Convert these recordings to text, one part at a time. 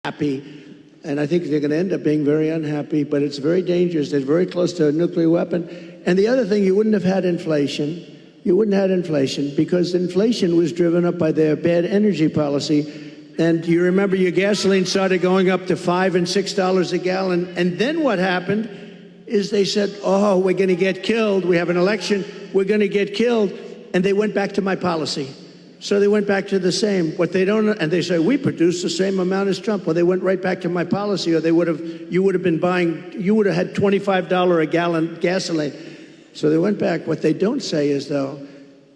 happy, and I think they're going to end up being very unhappy, but it's very dangerous. They're very close to a nuclear weapon. And the other thing, you wouldn't have had inflation. You wouldn't have had inflation because inflation was driven up by their bad energy policy. And you remember your gasoline started going up to $5 and $6 a gallon. And then what happened is they said, oh, we're going to get killed. We have an election. We're going to get killed. And they went back to my policy. So they went back to the same. What they don't, and they say, we produce the same amount as Trump. Well, they went right back to my policy, or you would have had $25 a gallon gasoline. So they went back. What they don't say is, though,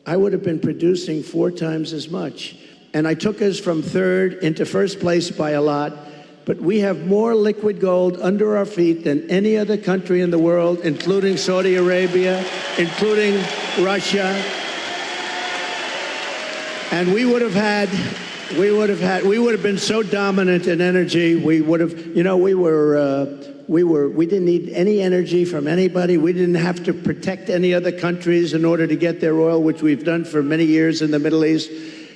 I would have been producing 4 times as much. And I took us from third into first place by a lot. But we have more liquid gold under our feet than any other country in the world, including Saudi Arabia, including Russia. And we would have been so dominant in energy. We would have, we didn't need any energy from anybody. We didn't have to protect any other countries in order to get their oil, which we've done for many years in the Middle East.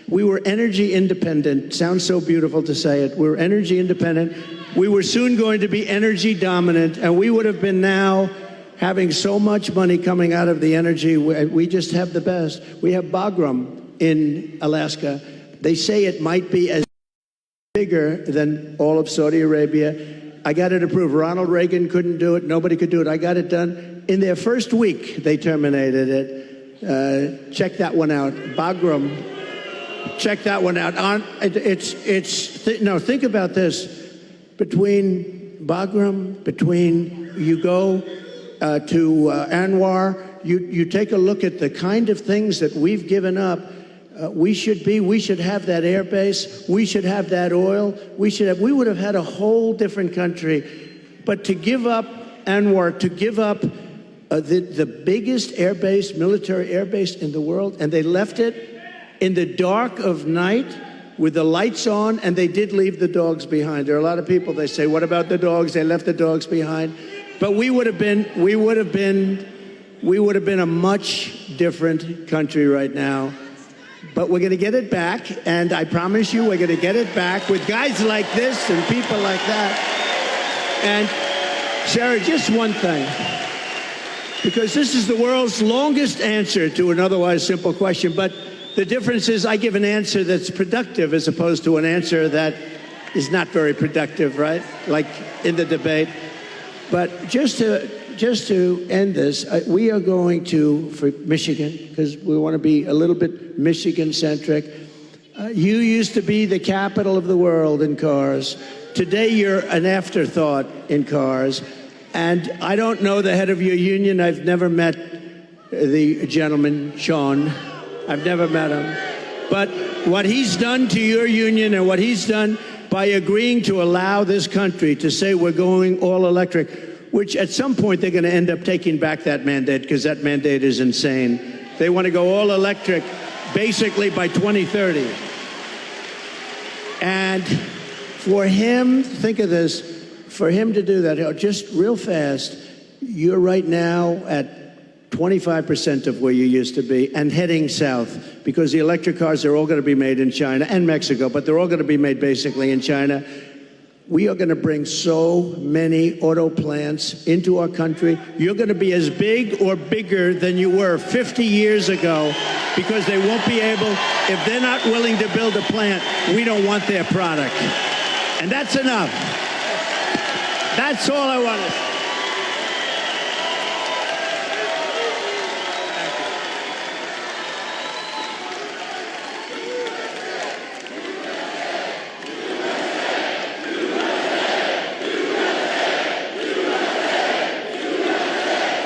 We were energy independent. Sounds so beautiful to say it. We're energy independent. We were soon going to be energy dominant, and we would have been now having so much money coming out of the energy. We just have the best. We have Bagram in Alaska. They say it might be as bigger than all of Saudi Arabia. I got it approved. Ronald Reagan couldn't do it. Nobody could do it. I got it done. In their first week, they terminated it. Check that one out. Bagram. Check that one out. Think about this. Between Bagram, you go to Anwar, you take a look at the kind of things that we've given up. We should have that air base. We should have that oil. We would have had a whole different country. But to give up Anwar, to give up the biggest air base, military air base in the world, and they left it in the dark of night with the lights on, and they did leave the dogs behind. There are a lot of people, they say, what about the dogs? They left the dogs behind. But we would have been a much different country right now. But we're going to get it back, and I promise you we're going to get it back with guys like this and people like that. And, Sarah, just one thing, because this is the world's longest answer to an otherwise simple question, but the difference is I give an answer that's productive as opposed to an answer that is not very productive, right? Like in the debate. But just to end this, we are going to, for Michigan, because we want to be a little bit Michigan-centric. You used to be the capital of the world in cars. Today, you're an afterthought in cars. And I don't know the head of your union. I've never met the gentleman, Sean. I've never met him. But what he's done to your union and what he's done by agreeing to allow this country to say we're going all electric, which at some point they're going to end up taking back that mandate because that mandate is insane. They want to go all electric basically by 2030. And for him, think of this, for him to do that, just real fast, you're right now at 25% of where you used to be and heading south because the electric cars are all going to be made in China and Mexico, but they're all going to be made basically in China. We are going to bring so many auto plants into our country. You're going to be as big or bigger than you were 50 years ago because they won't be able, if they're not willing to build a plant, we don't want their product. And that's enough. That's all I want to say.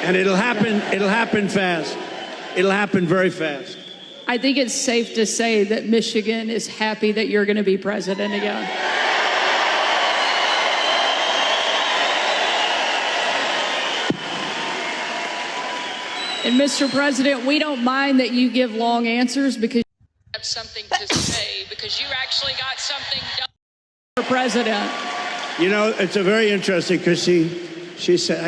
And it'll happen fast. It'll happen very fast. I think it's safe to say that Michigan is happy that you're going to be president again. And Mr. President, we don't mind that you give long answers because you have something to say, because you actually got something done for president. You know, it's a very interesting, because she said,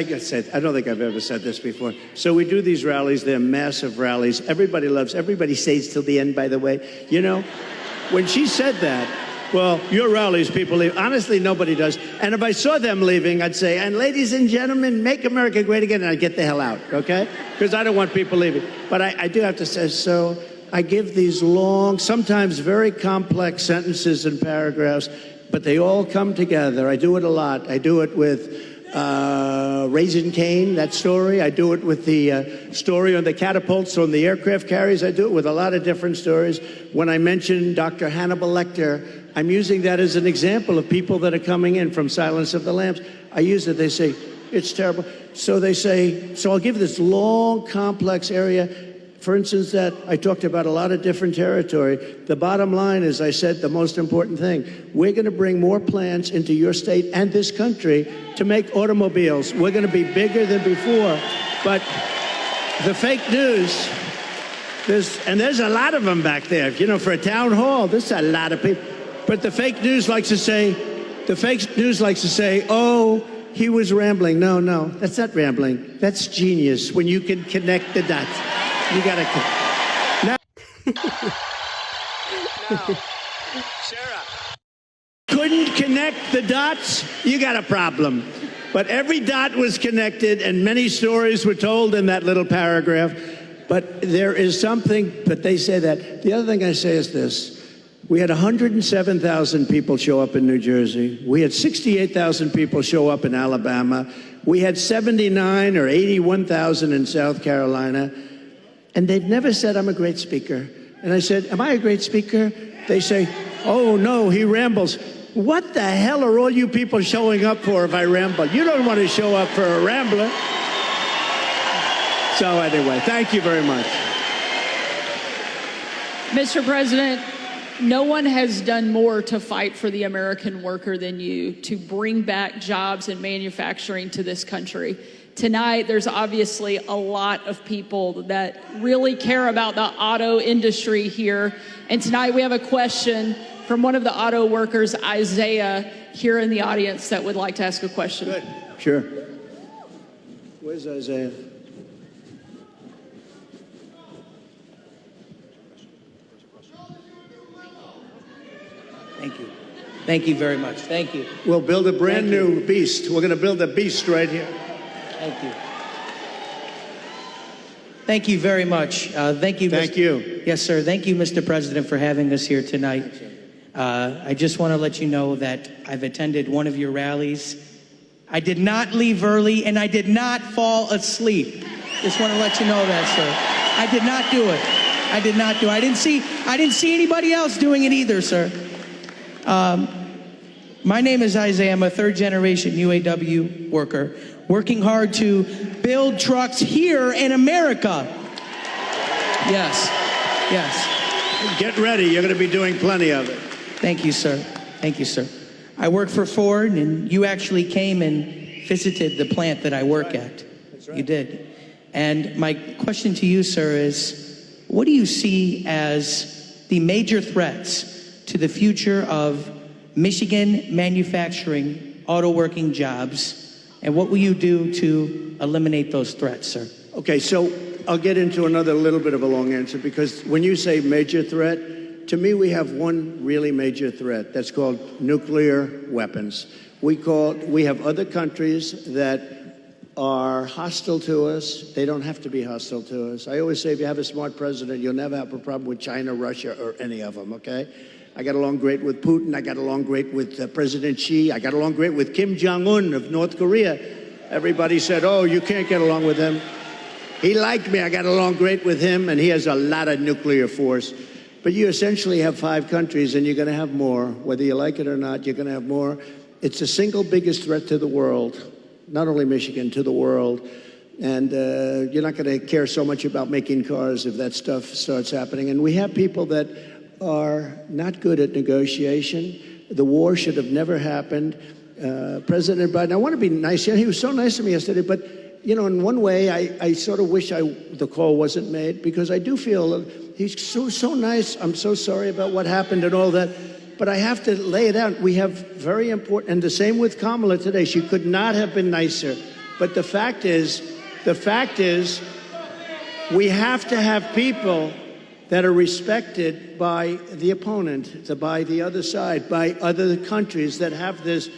I don't think I've ever said this before. So we do these rallies, they're massive rallies. Everybody stays till the end, by the way. You know, when she said that, Well, your rallies, people leave. Honestly, nobody does. And if I saw them leaving, I'd say, and ladies and gentlemen, make America great again, and I'd get the hell out, okay? Because I don't want people leaving. But I do have to say, so I give these long, sometimes very complex sentences and paragraphs, but they all come together. I do it a lot. I do it with Raising Cane, that story. I do it with the story on the catapults on the aircraft carriers. I do it with a lot of different stories. When I mention Dr. Hannibal Lecter, I'm using that as an example of people that are coming in from Silence of the Lambs. I use it. They say, it's terrible. So they say, so I'll give this long, complex area. For instance, that I talked about a lot of different territory. The bottom line is, I said the most important thing. We're going to bring more plants into your state and this country to make automobiles. We're going to be bigger than before. But the fake news, there's a lot of them back there. You know, for a town hall, there's a lot of people. But the fake news likes to say, oh, he was rambling. No, that's not rambling. That's genius when you can connect the dots. You got to... No. Sarah. Couldn't connect the dots? You got a problem. But every dot was connected, and many stories were told in that little paragraph. But there is something, but they say that. The other thing I say is this. We had 107,000 people show up in New Jersey. We had 68,000 people show up in Alabama. We had 79 or 81,000 in South Carolina. And they've never said I'm a great speaker. And I said, am I a great speaker? They say, oh, no, he rambles. What the hell are all you people showing up for if I ramble? You don't want to show up for a rambler. So anyway, thank you very much. Mr. President, no one has done more to fight for the American worker than you, to bring back jobs and manufacturing to this country. Tonight, there's obviously a lot of people that really care about the auto industry here. And tonight we have a question from one of the auto workers, Isaiah, here in the audience that would like to ask a question. Good. Sure. Where's Isaiah? Thank you. Thank you very much. Thank you. We'll build a brand new beast. We're going to build a beast right here. Thank you. Thank you very much. Thank you. Thank you. Yes, sir. Thank you, Mr. President, for having us here tonight. I just want to let you know that I've attended one of your rallies. I did not leave early, and I did not fall asleep. Just want to let you know that, sir. I did not do it. I did not do it. I didn't see anybody else doing it either, sir. My name is Isaiah. I'm a third-generation UAW worker, working hard to build trucks here in America. Yes, yes. Get ready. You're going to be doing plenty of it. Thank you, sir. Thank you, sir. I work for Ford, and you actually came and visited the plant that I work at. That's right. You did. And my question to you, sir, is what do you see as the major threats to the future of Michigan manufacturing, auto working jobs, and what will you do to eliminate those threats, sir? Okay, so I'll get into another little bit of a long answer, because when you say major threat, to me we have one really major threat that's called nuclear weapons. We have other countries that are hostile to us. They don't have to be hostile to us. I always say if you have a smart president, you'll never have a problem with China, Russia, or any of them, okay? I got along great with Putin. I got along great with President Xi. I got along great with Kim Jong-un of North Korea. Everybody said, oh, you can't get along with him. He liked me. I got along great with him, and he has a lot of nuclear force. But you essentially have 5 countries, and you're going to have more. Whether you like it or not, you're going to have more. It's the single biggest threat to the world, not only Michigan, to the world. And you're not going to care so much about making cars if that stuff starts happening. And we have people that are not good at negotiation. The war should have never happened. President Biden, I want to be nice. He was so nice to me yesterday, but, you know, in one way, I sort of wish the call wasn't made, because I do feel he's so nice. I'm so sorry about what happened and all that, but I have to lay it out. We have very important, and the same with Kamala today. She could not have been nicer. But the fact is, we have to have people that are respected by the opponent, by the other side, by other countries that have this